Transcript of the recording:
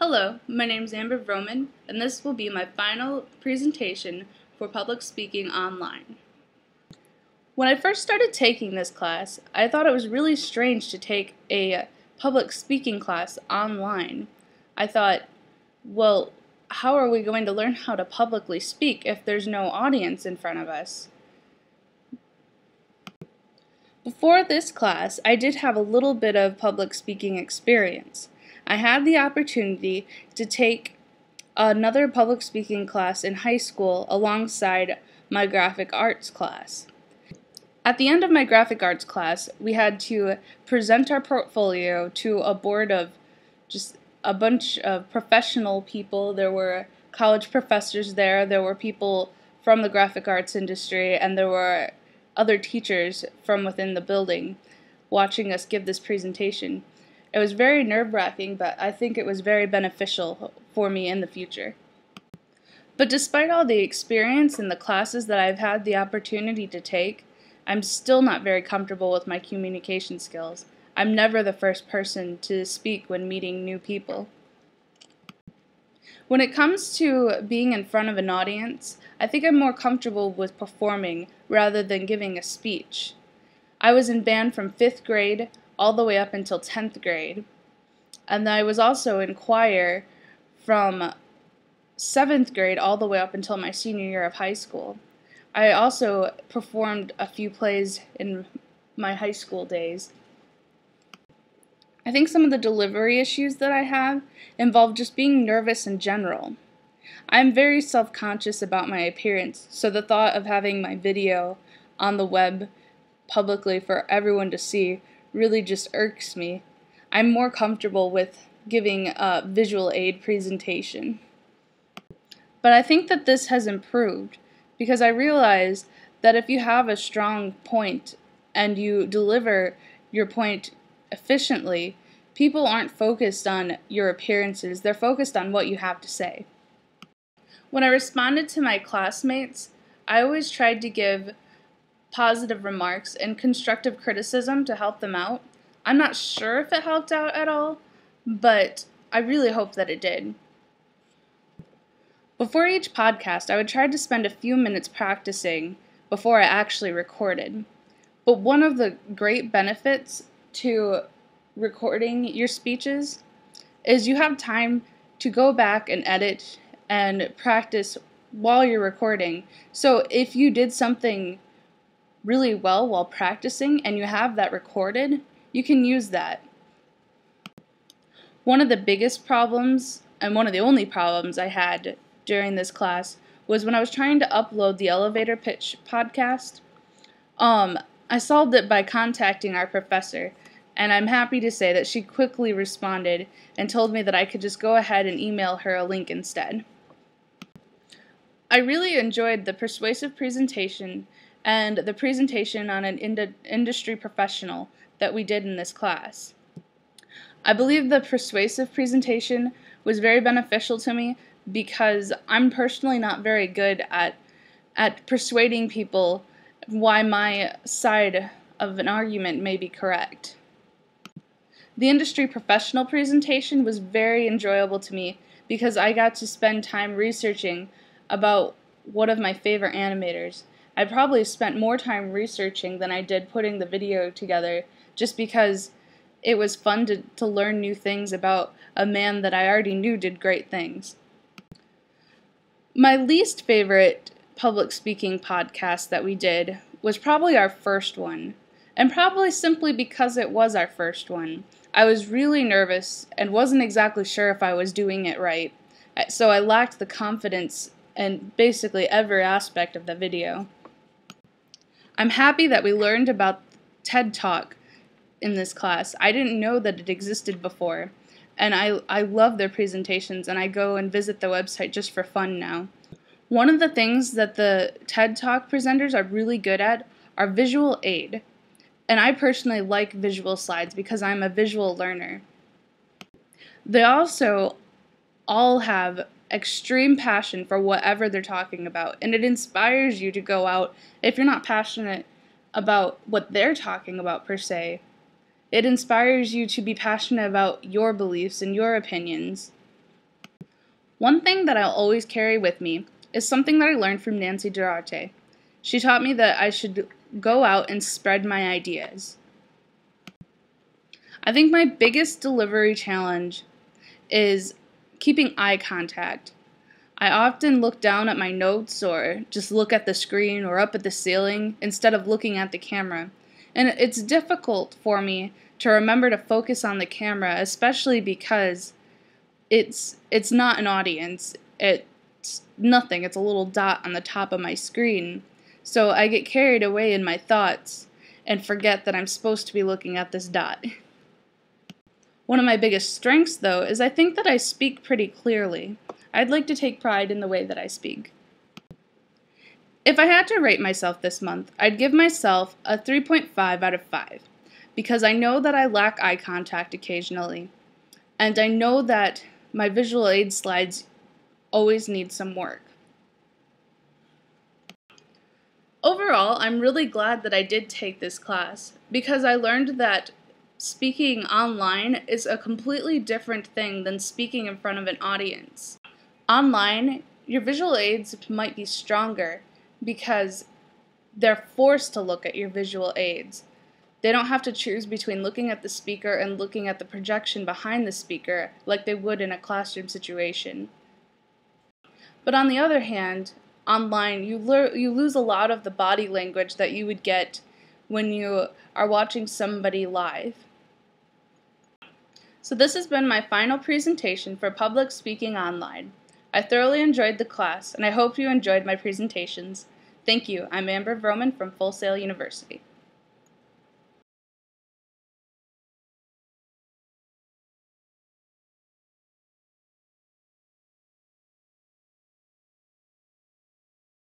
Hello, my name is Amber Vroman, and this will be my final presentation for public speaking online. When I first started taking this class, I thought it was really strange to take a public speaking class online. I thought, well, how are we going to learn how to publicly speak if there's no audience in front of us? Before this class, I did have a little bit of public speaking experience. I had the opportunity to take another public speaking class in high school alongside my graphic arts class. At the end of my graphic arts class, we had to present our portfolio to a board of just a bunch of professional people. There were college professors there, there were people from the graphic arts industry, and there were other teachers from within the building watching us give this presentation. It was very nerve-wracking, but I think it was very beneficial for me in the future. But despite all the experience in the classes that I've had the opportunity to take, I'm still not very comfortable with my communication skills. I'm never the first person to speak when meeting new people. When it comes to being in front of an audience, I think I'm more comfortable with performing rather than giving a speech. I was in band from 5th grade all the way up until 10th grade, and I was also in choir from 7th grade all the way up until my senior year of high school. I also performed a few plays in my high school days. I think some of the delivery issues that I have involve just being nervous in general. I'm very self-conscious about my appearance, so the thought of having my video on the web publicly for everyone to see really just irks me. I'm more comfortable with giving a visual aid presentation. But I think that this has improved because I realize that if you have a strong point and you deliver your point efficiently, people aren't focused on your appearances, they're focused on what you have to say. When I responded to my classmates, I always tried to give positive remarks and constructive criticism to help them out. I'm not sure if it helped out at all, but I really hope that it did. Before each podcast, I would try to spend a few minutes practicing before I actually recorded. But one of the great benefits to recording your speeches is you have time to go back and edit and practice while you're recording. So if you did something really well while practicing and you have that recorded, you can use that. One of the biggest problems, and one of the only problems I had during this class, was when I was trying to upload the Elevator Pitch podcast. I solved it by contacting our professor, and I'm happy to say that she quickly responded and told me that I could just go ahead and email her a link instead. I really enjoyed the persuasive presentation and the presentation on an industry professional that we did in this class. I believe the persuasive presentation was very beneficial to me because I'm personally not very good at persuading people why my side of an argument may be correct. The industry professional presentation was very enjoyable to me because I got to spend time researching about one of my favorite animators. I probably spent more time researching than I did putting the video together just because it was fun to learn new things about a man that I already knew did great things. My least favorite public speaking podcast that we did was probably our first one, and probably simply because it was our first one. I was really nervous and wasn't exactly sure if I was doing it right, so I lacked the confidence in basically every aspect of the video. I'm happy that we learned about TED Talk in this class. I didn't know that it existed before, and I love their presentations, and I go and visit the website just for fun now. One of the things that the TED Talk presenters are really good at are visual aid, and I personally like visual slides because I'm a visual learner. They also all have extreme passion for whatever they're talking about, and it inspires you to go out. If you're not passionate about what they're talking about per se, it inspires you to be passionate about your beliefs and your opinions. One thing that I'll always carry with me is something that I learned from Nancy Durarte. She taught me that I should go out and spread my ideas. I think my biggest delivery challenge is keeping eye contact. I often look down at my notes or just look at the screen or up at the ceiling instead of looking at the camera. And it's difficult for me to remember to focus on the camera, especially because it's not an audience. It's nothing. It's a little dot on the top of my screen. So I get carried away in my thoughts and forget that I'm supposed to be looking at this dot. One of my biggest strengths, though, is I think that I speak pretty clearly. I'd like to take pride in the way that I speak. If I had to rate myself this month, I'd give myself a 3.5 out of 5, because I know that I lack eye contact occasionally, and I know that my visual aid slides always need some work. Overall, I'm really glad that I did take this class, because I learned that speaking online is a completely different thing than speaking in front of an audience. Online, your visual aids might be stronger because they're forced to look at your visual aids. They don't have to choose between looking at the speaker and looking at the projection behind the speaker like they would in a classroom situation. But on the other hand, online, you lose a lot of the body language that you would get when you are watching somebody live. So this has been my final presentation for Public Speaking Online. I thoroughly enjoyed the class, and I hope you enjoyed my presentations. Thank you. I'm Amber Vroman from Full Sail University.